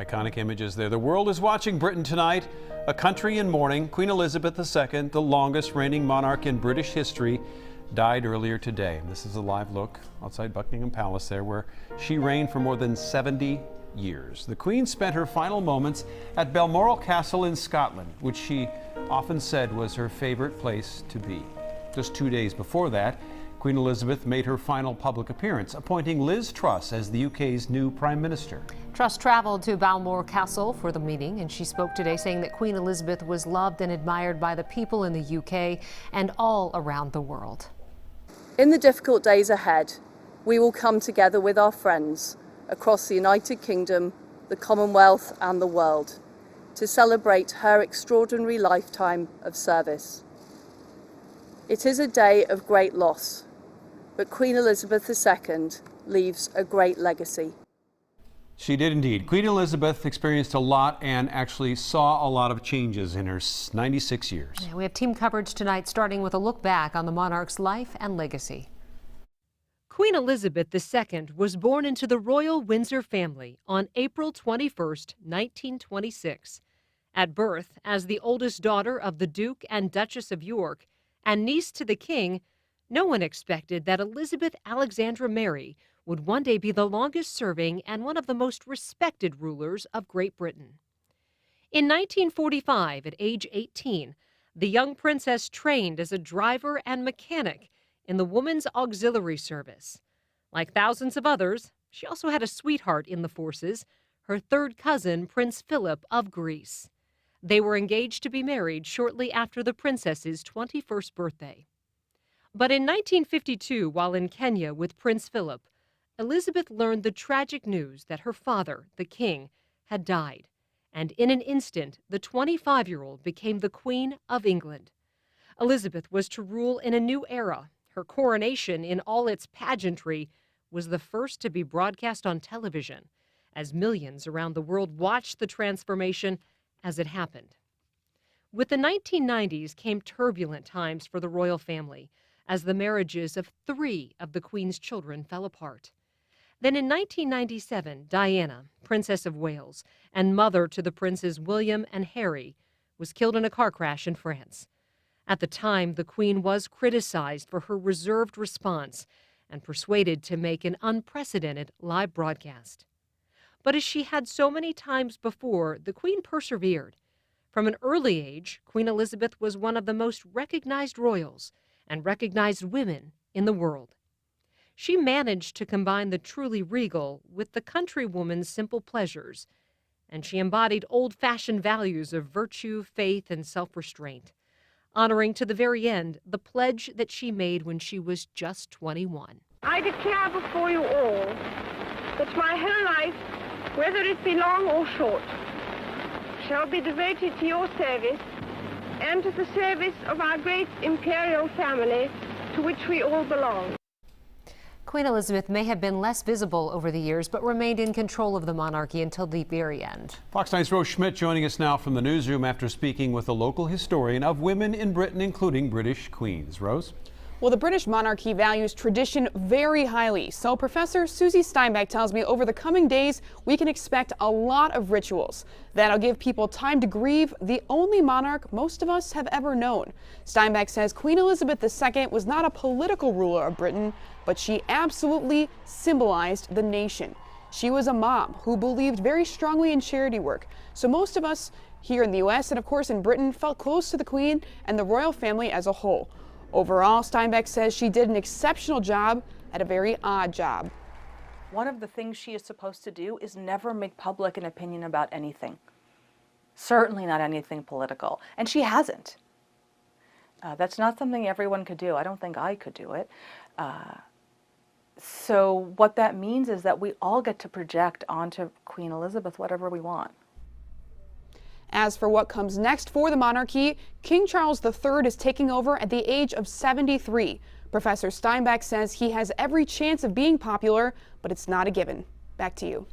Iconic images there. The world is watching Britain tonight. A country in mourning. Queen Elizabeth II, the longest reigning monarch in British history, died earlier today. This is a live look outside Buckingham Palace there, where she reigned for more than 70 years. The Queen spent her final moments at Balmoral Castle in Scotland, which she often said was her favorite place to be. Just 2 days before that, Queen Elizabeth made her final public appearance, appointing Liz Truss as the UK's new Prime Minister. Truss traveled to Balmoral Castle for the meeting, and she spoke today saying that Queen Elizabeth was loved and admired by the people in the UK and all around the world. In the difficult days ahead, we will come together with our friends across the United Kingdom, the Commonwealth and the world to celebrate her extraordinary lifetime of service. It is a day of great loss, but Queen Elizabeth II leaves a great legacy. She did indeed. Queen Elizabeth experienced a lot and actually saw a lot of changes in her 96 years. Yeah, we have team coverage tonight, starting with a look back on the monarch's life and legacy. Queen Elizabeth II was born into the royal Windsor family on April 21, 1926. At birth, as the oldest daughter of the Duke and Duchess of York and niece to the King, no one expected that Elizabeth Alexandra Mary would one day be the longest-serving and one of the most respected rulers of Great Britain. In 1945, at age 18, the young princess trained as a driver and mechanic in the Women's Auxiliary Service. Like thousands of others, she also had a sweetheart in the forces, her third cousin, Prince Philip of Greece. They were engaged to be married shortly after the princess's 21st birthday. But in 1952, while in Kenya with Prince Philip, Elizabeth learned the tragic news that her father, the king, had died, and in an instant, the 25-year-old became the Queen of England. Elizabeth was to rule in a new era. Her coronation, in all its pageantry, was the first to be broadcast on television, as millions around the world watched the transformation as it happened. With the 1990s came turbulent times for the royal family, as the marriages of 3 of the Queen's children fell apart. Then in 1997, Diana, Princess of Wales, and mother to the princes William and Harry, was killed in a car crash in France. At the time, the Queen was criticized for her reserved response and persuaded to make an unprecedented live broadcast. But as she had so many times before, the Queen persevered. From an early age, Queen Elizabeth was one of the most recognized royals and recognized women in the world. She managed to combine the truly regal with the countrywoman's simple pleasures, and she embodied old-fashioned values of virtue, faith, and self-restraint, honoring to the very end the pledge that she made when she was just 21. I declare before you all that my whole life, whether it be long or short, shall be devoted to your service and to the service of our great imperial family to which we all belong. Queen Elizabeth may have been less visible over the years, but remained in control of the monarchy until the very end. Fox 9's Rose Schmidt joining us now from the newsroom after speaking with a local historian of women in Britain, including British queens. Rose? Well, the British monarchy values tradition very highly. So Professor Susie Steinbeck tells me over the coming days, we can expect a lot of rituals. That'll give people time to grieve the only monarch most of us have ever known. Steinbeck says Queen Elizabeth II was not a political ruler of Britain, but she absolutely symbolized the nation. She was a mom who believed very strongly in charity work. So most of us here in the U.S. and of course in Britain felt close to the Queen and the royal family as a whole. Overall, Steinbeck says she did an exceptional job at a very odd job. One of the things she is supposed to do is never make public an opinion about anything. Certainly not anything political. And she hasn't. That's not something everyone could do. I don't think I could do it. So what that means is that we all get to project onto Queen Elizabeth whatever we want. As for what comes next for the monarchy, King Charles III is taking over at the age of 73. Professor Steinbeck says he has every chance of being popular, but it's not a given. Back to you.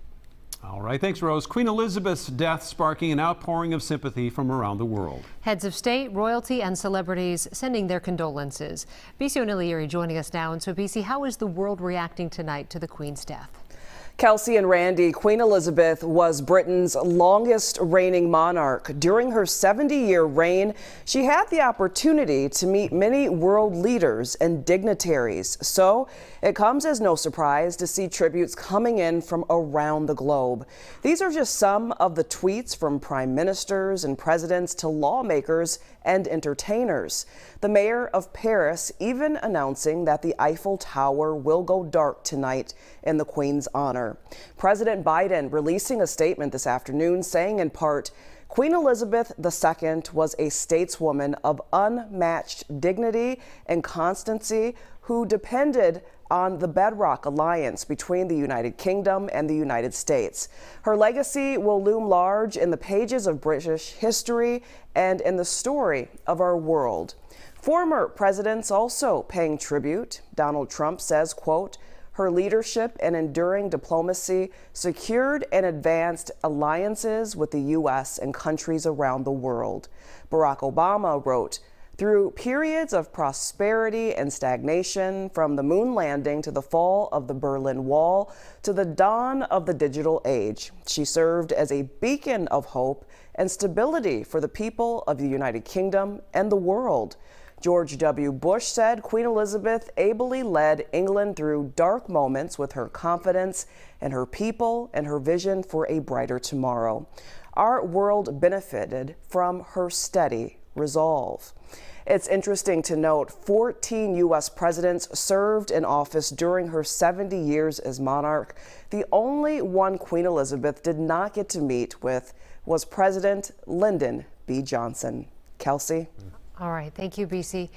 All right, thanks, Rose. Queen Elizabeth's death sparking an outpouring of sympathy from around the world. Heads of state, royalty, and celebrities sending their condolences. Bisi Onilieri joining us now. And so, Bisi, how is the world reacting tonight to the Queen's death? Kelsey and Randy, Queen Elizabeth was Britain's longest reigning monarch. During her 70-year reign, she had the opportunity to meet many world leaders and dignitaries. So it comes as no surprise to see tributes coming in from around the globe. These are just some of the tweets from prime ministers and presidents to lawmakers and entertainers. The mayor of Paris even announcing that the Eiffel Tower will go dark tonight in the Queen's honor. President Biden releasing a statement this afternoon saying in part, Queen Elizabeth II was a stateswoman of unmatched dignity and constancy who depended on the bedrock alliance between the United Kingdom and the United States. Her legacy will loom large in the pages of British history and in the story of our world. Former presidents also paying tribute. Donald Trump says, quote, her leadership and enduring diplomacy secured and advanced alliances with the U.S. and countries around the world. Barack Obama wrote, through periods of prosperity and stagnation, from the moon landing to the fall of the Berlin Wall to the dawn of the digital age, she served as a beacon of hope and stability for the people of the United Kingdom and the world. George W. Bush said Queen Elizabeth ably led England through dark moments with her confidence in her people and her vision for a brighter tomorrow. Our world benefited from her steady resolve. It's interesting to note 14 U.S. presidents served in office during her 70 years as monarch. The only one Queen Elizabeth did not get to meet with was President Lyndon B. Johnson. Kelsey? All right. Thank you, BC.